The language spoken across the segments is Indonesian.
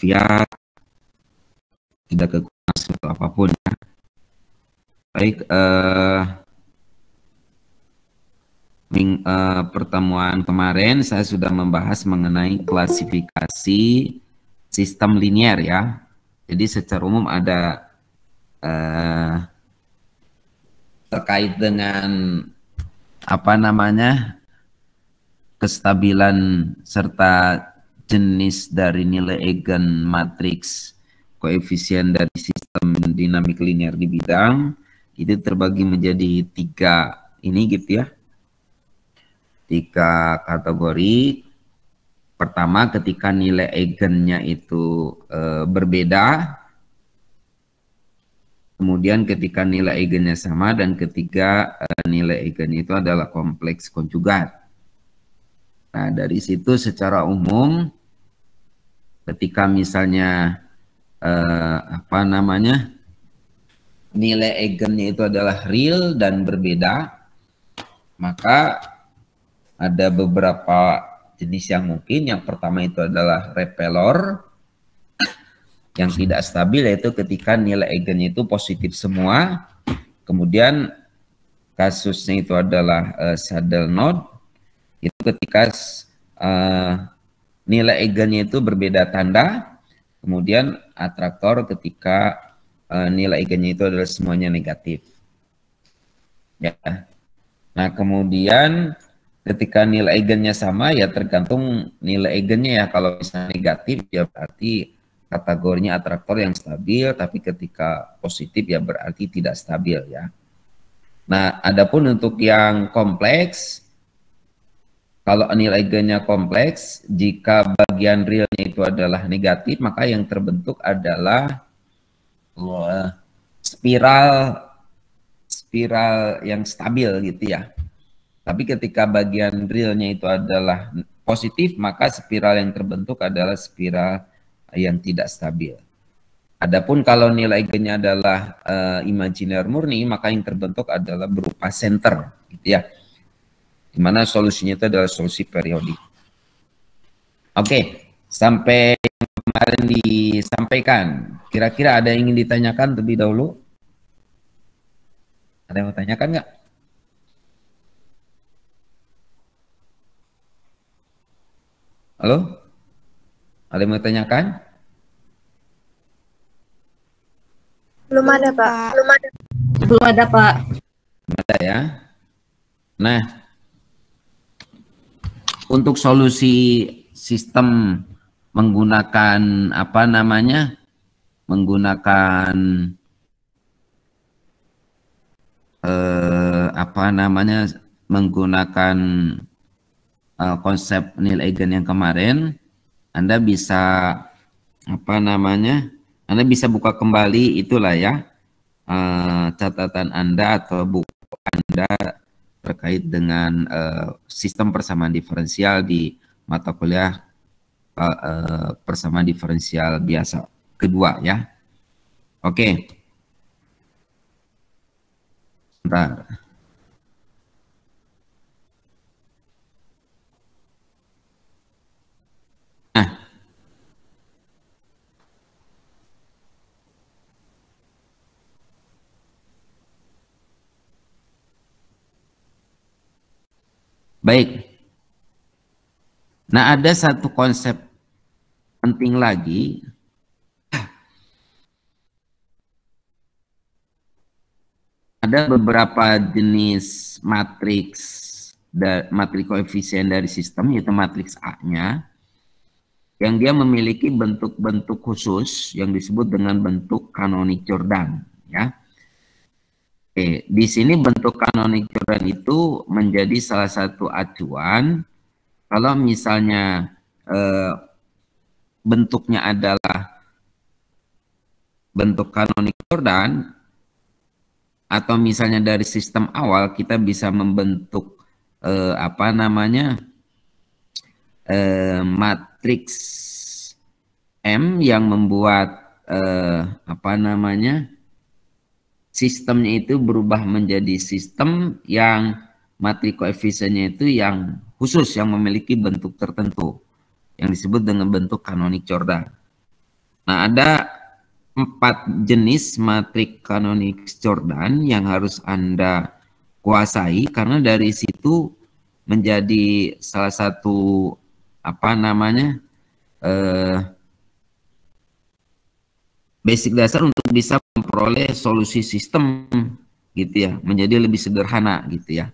walafiat, tidak kekurangan atau apapun. Baik, pertemuan kemarin saya sudah membahas mengenai klasifikasi sistem linier ya. Jadi secara umum ada terkait dengan apa namanya kestabilan serta jenis dari nilai eigen matriks koefisien dari sistem dinamik linear di bidang itu terbagi menjadi 3 ini gitu ya, 3 kategori. Pertama, ketika nilai eigennya itu berbeda. Kemudian ketika nilai eigennya sama, dan ketiga nilai eigennya itu adalah kompleks konjugat. Nah, dari situ secara umum ketika misalnya apa namanya nilai eigennya itu adalah real dan berbeda, maka ada beberapa jenis yang mungkin. Yang pertama itu adalah repellor yang tidak stabil, yaitu ketika nilai eigennya itu positif semua. Kemudian kasusnya itu adalah saddle node, itu ketika nilai eigennya itu berbeda tanda. Kemudian atraktor ketika nilai eigennya itu adalah semuanya negatif. Ya. Nah, kemudian ketika nilai eigennya sama, ya tergantung nilai eigennya ya. Kalau misalnya negatif ya berarti kategorinya atraktor yang stabil, tapi ketika positif ya berarti tidak stabil ya. Nah, adapun untuk yang kompleks, kalau nilai eigennya kompleks, jika bagian realnya itu adalah negatif, maka yang terbentuk adalah spiral yang stabil gitu ya. Tapi ketika bagian realnya itu adalah positif, maka spiral yang terbentuk adalah spiral yang tidak stabil. Adapun kalau nilai eigennya adalah imajiner murni, maka yang terbentuk adalah berupa center, gitu ya. Dimana solusinya itu adalah solusi periodik. Oke, sampai kemarin disampaikan. Kira-kira ada yang ingin ditanyakan terlebih dahulu? Ada yang mau tanyakan nggak? Halo? Ada yang mau tanyakan? Belum ada, Pak. Belum ada, Pak. Belum ada ya. Nah, untuk solusi sistem menggunakan apa namanya? Menggunakan menggunakan konsep nilai eigen yang kemarin, Anda bisa apa namanya? Anda bisa buka kembali itulah ya catatan Anda atau buku Anda terkait dengan sistem persamaan diferensial di mata kuliah persamaan diferensial biasa kedua ya. Oke. Bentar. Baik. Nah, ada satu konsep penting lagi. Ada beberapa jenis matriks koefisien dari sistem, yaitu matriks A-nya, yang dia memiliki bentuk-bentuk khusus yang disebut dengan bentuk kanonik Jordan, ya. Oke, di sini bentuk kanonik Jordan itu menjadi salah satu acuan kalau misalnya bentuknya adalah bentuk kanonik Jordan, atau misalnya dari sistem awal kita bisa membentuk apa namanya matriks M yang membuat apa namanya sistemnya itu berubah menjadi sistem yang matriks koefisiennya itu yang khusus, yang memiliki bentuk tertentu yang disebut dengan bentuk kanonik Jordan. Nah, ada 4 jenis matriks Canonics Jordan yang harus Anda kuasai, karena dari situ menjadi salah satu basic dasar untuk bisa memperoleh solusi sistem gitu ya, menjadi lebih sederhana gitu ya.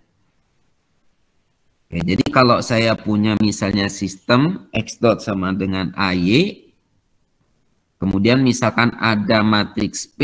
Oke, jadi kalau saya punya misalnya sistem X dot sama dengan AY, kemudian misalkan ada matriks P